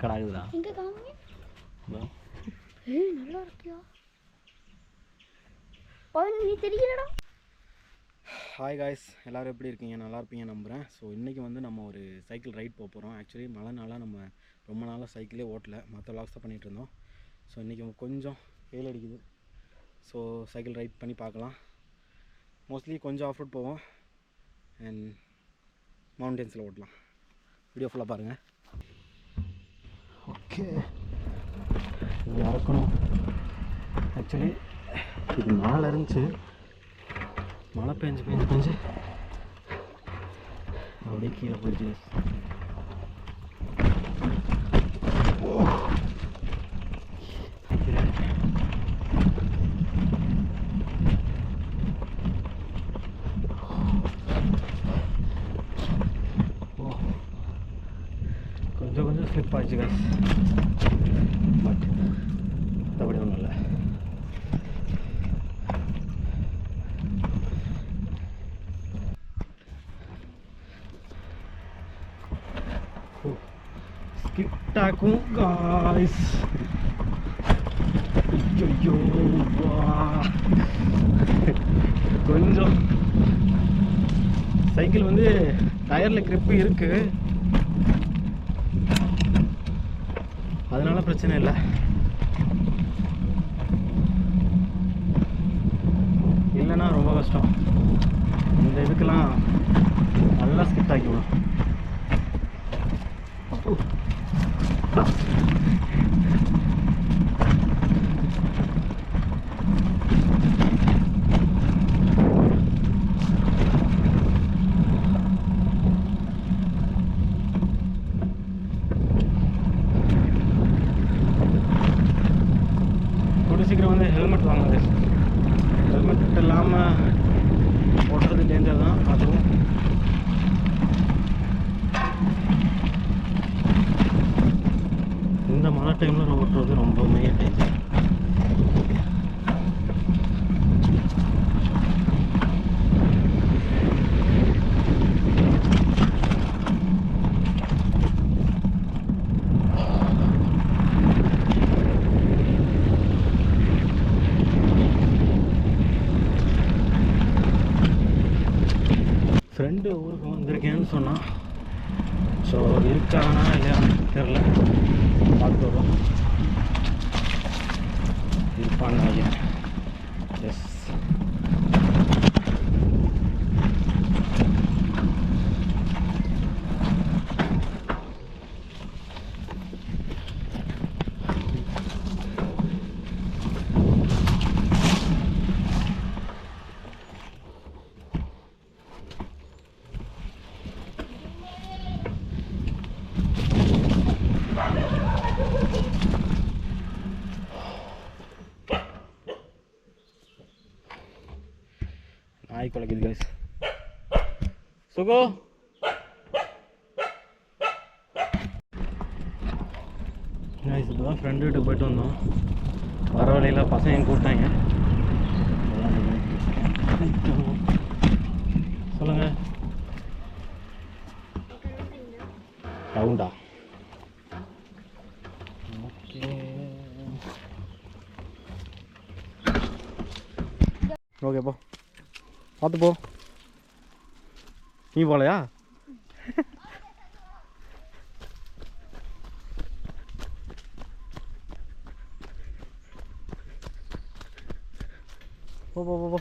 Record ஆகுதுடா. எங்க காமிங்க. நல்லா இருக்கியா பவன், நீ தெரியலடா. ஹாய் காய்ஸ், எல்லோரும் எப்படி இருக்கீங்க? நல்லா இருப்பீங்க நம்புகிறேன். ஸோ இன்றைக்கி வந்து நம்ம ஒரு சைக்கிள் ரைட் போக போகிறோம். ஆக்சுவலி மழை நாளாக நம்ம ரொம்ப நாளாக சைக்கிளே ஓட்டலை, மற்ற வ்ளாக்ஸ் தான் பண்ணிகிட்டு இருந்தோம். ஸோ இன்றைக்கி கொஞ்சம் வெயில் அடிக்குது. ஸோ சைக்கிள் ரைட் பண்ணி பார்க்கலாம். மோஸ்ட்லி கொஞ்சம் ஆஃப் ரோட் போவோம் அண்ட் மவுண்டன்ஸில் ஓட்டலாம். வீடியோ ஃபுல்லாக பாருங்கள். ஓகே, இது இறக்கணும். ஆக்சுவலி இது மேலே இருந்துச்சு, மழை பெஞ்சு அப்படியே கீழே போயிடுச்சு. கொஞ்சம் ஸ்லிப் ஆயிடுச்சு காஸ், பட் அப்படி ஒன்றும் இல்லை. ஸ்கிட்டாக்கும் காய்ஸ். ஐயோ கொஞ்சம் சைக்கிள் வந்து டயரில் கிரிப்பு இருக்குது, அதனால பிரச்சனை இல்லை. இல்லைன்னா ரொம்ப கஷ்டம். இந்த இதுக்கெல்லாம் நல்லா ஸ்கிட் ஆக்கிவிடும். சீக்கிரம் வந்து ஹெல்மெட் வாங்குது. ஹெல்மெட் இல்லாமல் ஓட்டுறது டேஞ்சர் தான். அதுவும் இந்த மழை டைமில் ஓட்டுறது ரொம்பவுமே டேஞ்சர். ஃப்ரெண்டு ஊருக்கு வந்திருக்கேன்னு சொன்னான். ஸோ இருக்கானா இல்லையான்னு தெரில, பார்த்து வரும். இருப்பான்னு நினைக்கிறேன். எஸ், நாய் குலைக்குது கைஸ். சுகோ, கைஸ் இப்போ தான் ஃப்ரெண்டு வீட்டுக்கு போய்ட்டு வந்தோம். வர வழியில் பசங்க கூப்பிட்டாங்க. சொல்லுங்கள். ரவுண்டா? ஓகே ஓகே, போ பார்த்து போ. நீ போகலையா? போ போ போ போ.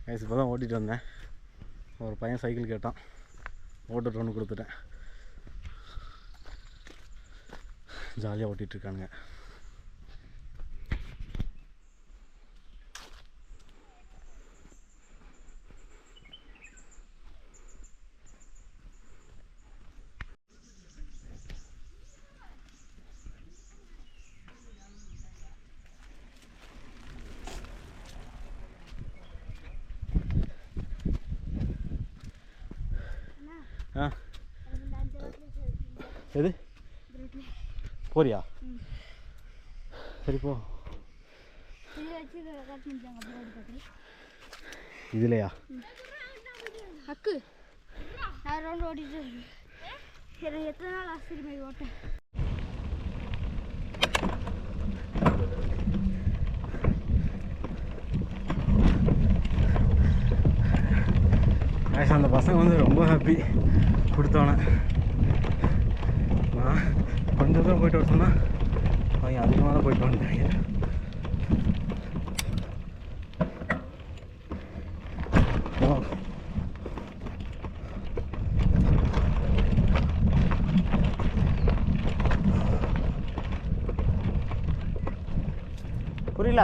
கைஸ் இப்போ தான் ஓட்டிகிட்டு வந்தேன். ஒரு பையன் சைக்கிள் கேட்டான், ஓட்டுட்டு ஒன்று கொடுத்துட்டேன். ஜாலியாக ஓட்டிகிட்ருக்கானுங்க. எது போறியா? சரி போ. இது வச்சு ரெக்கார்ட் பண்ணிட்டாங்க அப்புறம் எடுத்து. இதுலையா? அக்கு நான் ரவுண்ட் ஓடிட்டு எனக்கு எத்தனை நாள் ஆசிரியர் ஓட்டேன். அந்த பசங்க வந்து ரொம்ப ஹாப்பி கொடுத்தோன்னே. நான் கொஞ்சம் தூரம் போயிட்டு வர சொன்னால் அவங்க அதிகமாக தான் போயிட்டு வந்துட்டாங்க. புரியல.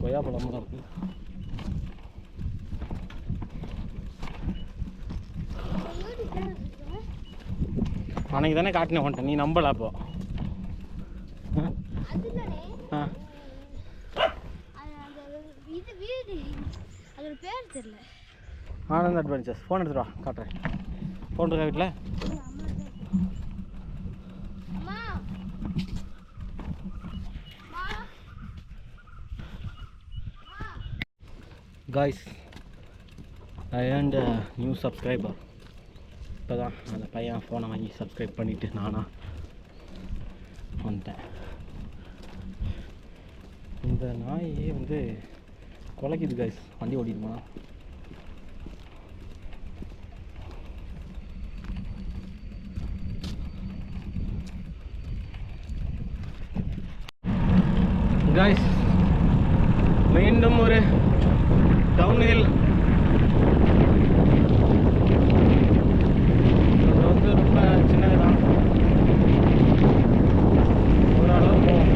கொய்யா பழமாக இருக்கு. அன்னைக்கு தானே காட்டினேன் உன்ட்ட, நீ நம்பல. அப்போ ஆனந்த் அட்வென்ச்சர்ஸ். ஃபோன் எடுத்துட்டு வா, காட்டுறேன். ஃபோன் இருக்கா வீட்டில்? Guys, I earned a new subscriber. இப்போ தான் அந்த பையன் ஃபோனை வாங்கி சப்ஸ்கிரைப் பண்ணிவிட்டு நானாக வந்துட்டேன். இந்த நாயே வந்து குலைக்குது காய்ஸ், வண்டி ஓடிடுமா? காய்ஸ், மீண்டும் ஒரு டவுன்ஹில். அது வந்து ரொம்ப சின்னதுதான், ஓரளவு போகும்.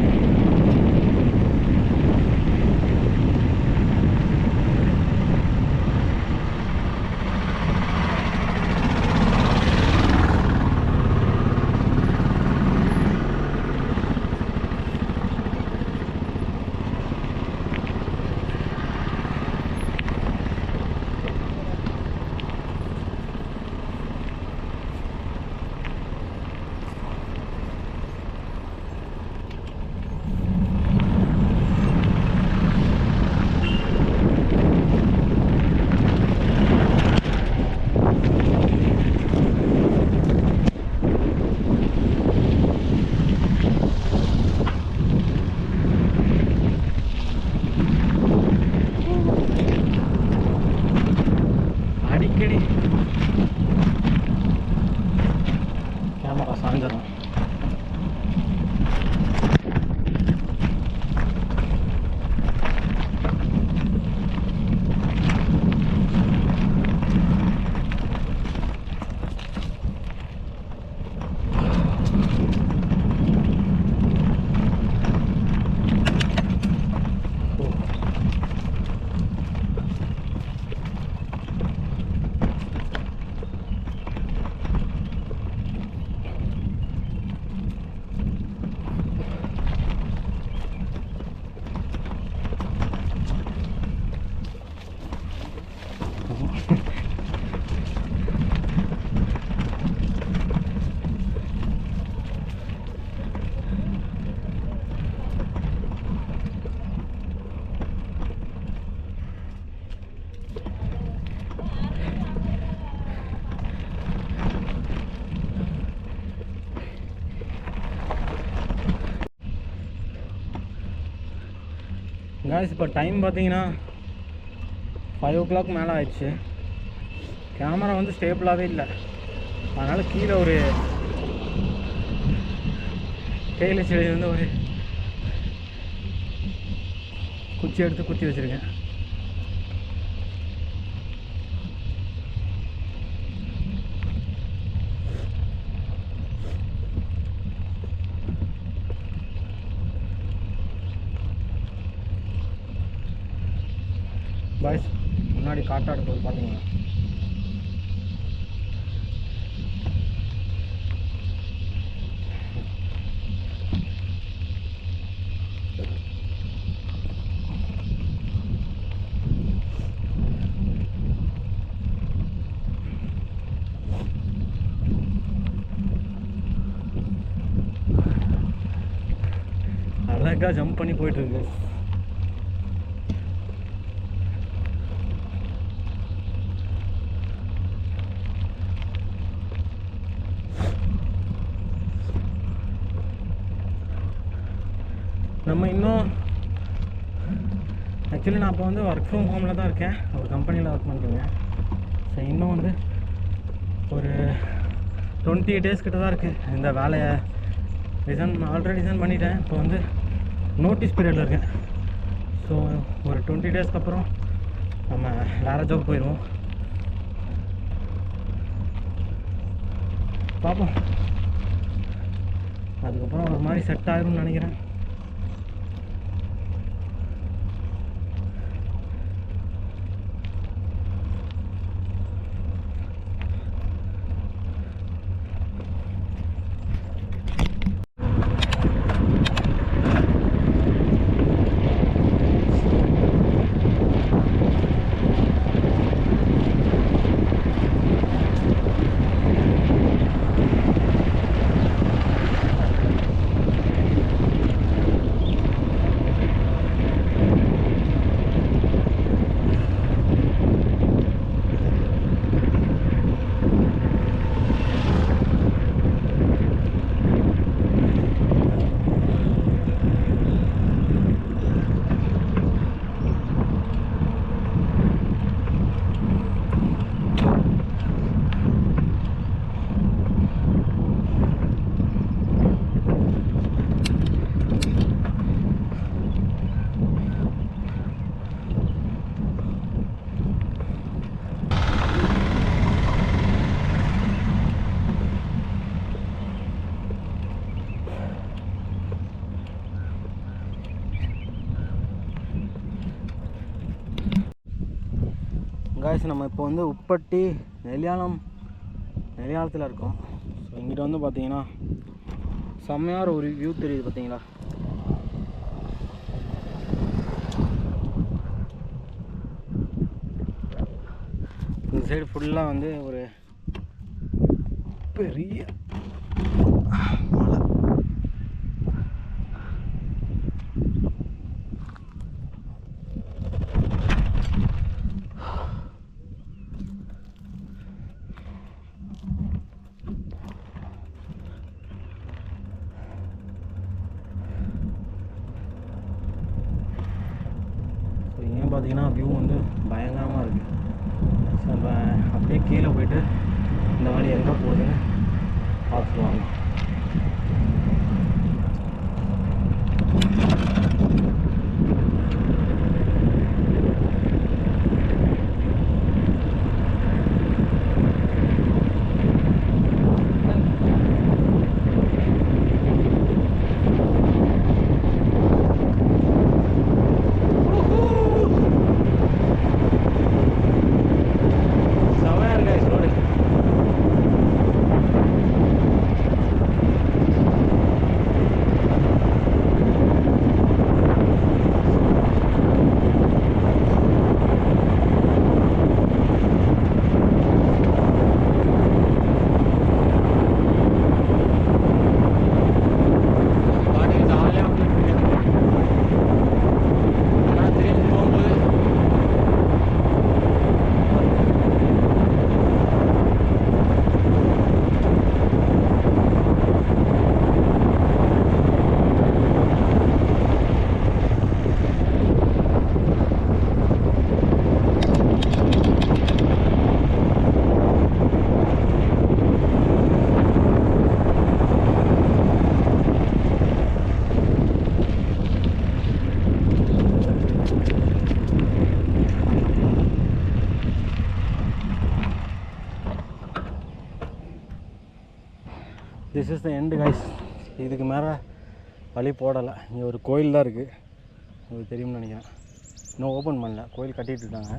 அடிக்கடி கேமரா சாய்ந்துடும். காய்ஸ், இப்போ டைம் பார்த்தீங்கன்னா 5 o'clock மேலே ஆயிடுச்சு. கேமரா வந்து ஸ்டேபிளாகவே இல்லை, அதனால் கீழே ஒரு தேயிலை செடியிலேருந்து ஒரு குச்சி எடுத்து குத்தி வச்சுருக்கேன். பாய்ஸ், முன்னாடி காட்டாடு போது பார்த்தீங்கன்னா அழகாக ஜம்ப் பண்ணி போயிட்டுருக்கு. நம்ம இன்னும் ஆக்சுவலி நான் இப்போ வந்து ஒர்க் ஃப்ரம் ஹோமில் தான் இருக்கேன், ஒரு கம்பெனியில் ஒர்க் பண்ணுறேங்க. ஸோ இன்னும் வந்து ஒரு 20 days கிட்ட தான் இருக்குது இந்த வேலையை ஆல்ரெடி ரிசைன் பண்ணிட்டேன். இப்போ வந்து நோட்டீஸ் பீரியடில் இருக்கேன். ஸோ ஒரு 20 daysக்கு அப்புறம் நம்ம வேறு ஜாப் போயிடுவோம். பார்ப்போம், அதுக்கப்புறம் ஒரு மாதிரி செட் ஆகிரும்னு நினைக்கிறேன். காய்ஸ், நம்ம இப்போ வந்து உப்பட்டி நெல்லியாளத்தில் இருக்கோம். ஸோ இங்கிட்ட வந்து பார்த்தீங்கன்னா செம்மையான ஒரு வியூ தெரியுது பார்த்தீங்களா. இந்த சைடு ஃபுல்லாக வந்து ஒரு பெரிய மலை. பார்த்தீங்கன்னா வியூ வந்து பயங்கரமாக இருக்குது. ஸோ நம்ம அப்படியே கீழே போயிட்டு இந்த வழி எங்கே போகுதுன்னு பார்த்துக்குவாங்க. This is the end guys. இதுக்கு மேலே வழி போடலை. இங்கே ஒரு கோயில் தான் இருக்குது, உங்களுக்கு தெரியும்னு நினைக்கிறேன். இன்னும் ஓப்பன் பண்ணல, கோயில் கட்டிகிட்டு இருக்காங்க.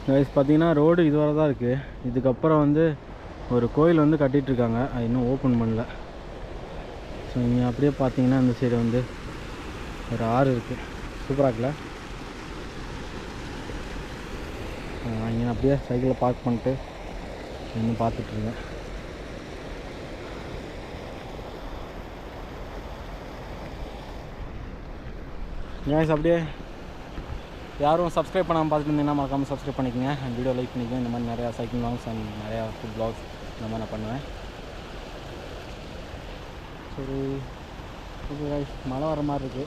கைஸ் பார்த்தீங்கன்னா ரோடு இதுவரை தான் இருக்குது. இதுக்கப்புறம் வந்து ஒரு கோயில் வந்து கட்டிகிட்ருக்காங்க, அது இன்னும் ஓப்பன் பண்ணல. ஸோ நீங்கள் அப்படியே பார்த்தீங்கன்னா இந்த சைடு வந்து ஒரு ஆறு இருக்குது. சூப்பராக இருக்குல்ல? இங்கே அப்படியே சைக்கிளை பார்க் பண்ணிட்டு இன்னும் பார்த்துட்ருங்க. கேஸ் அப்படியே யாரும் சப்ஸ்கிரைப் பண்ணாமல் பார்த்துட்டு இருந்தீங்கன்னா மறக்காமல் சப்ஸ்கிரைப் பண்ணிக்கோங்க. அண்ட் வீடியோ லைக் பண்ணிக்கோங்க. இந்த மாதிரி நிறையா சைக்கிள் vlogs அண்ட் நிறையா ஃபுட் vlogs இந்த மாதிரி நான் பண்ணுவேன். சரி ஓகே guys, மழை வர மாதிரி இருக்குது.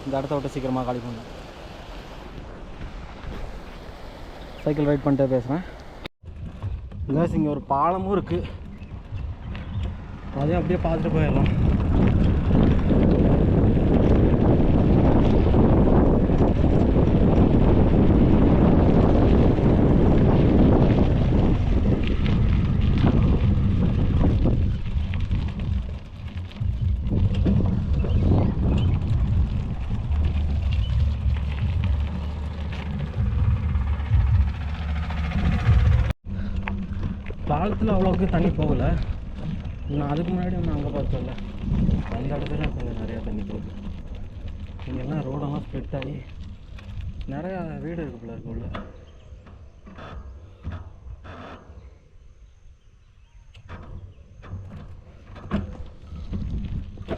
இந்த இடத்த விட்டு சீக்கிரமாக காலி பண்ணேன். சைக்கிள் ரைட் பண்ணிட்டே பேசுகிறேன். கேஸ் இங்கே ஒரு பாலமும் இருக்குது, அதையும் அப்படியே பார்த்துட்டு போயிடலாம். பாலத்தில் அவ்வளோக்கு தண்ணி போகலை. நான் அதுக்கு முன்னாடி ஒன்று அங்கே பார்த்தோம்ல, அந்த இடத்துல கொஞ்சம் நிறையா தண்ணி போகுது. இங்கெல்லாம் ரோடெல்லாம் ஸ்ப்ளிட் ஆகி நிறையா வீடு இருக்குல்ல இருக்குள்ள.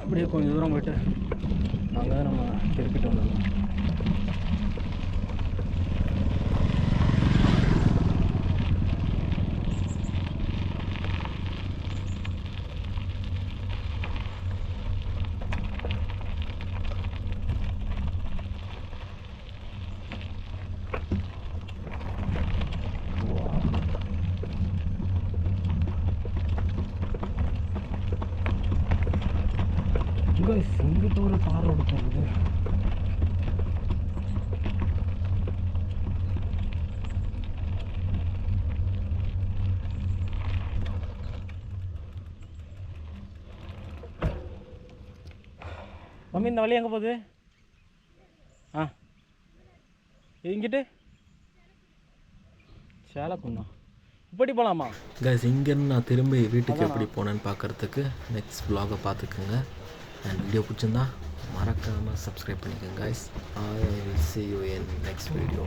அப்படியே கொஞ்சம் தூரம் போயிட்டு அங்கே நம்ம திருப்பிட்டு வந்துடலாம். இங்கிட்ட ஒரு கார் ரோடு போகுது. மம்மி இந்த வழி எங்கே போகுது? இங்கிட்டு சேலக்குண்ணா இப்படி போகலாமா? கைஸ், இங்கேருந்து நான் திரும்பி வீட்டுக்கு எப்படி போனேன்னு பார்க்குறதுக்கு நெக்ஸ்ட் vlog-ஐ பார்த்துக்குங்க. அண்ட் வீடியோ பிடிச்சிருந்தா மறக்காமல் சப்ஸ்கிரைப் பண்ணிக்கோங்க guys. I will see you in next video.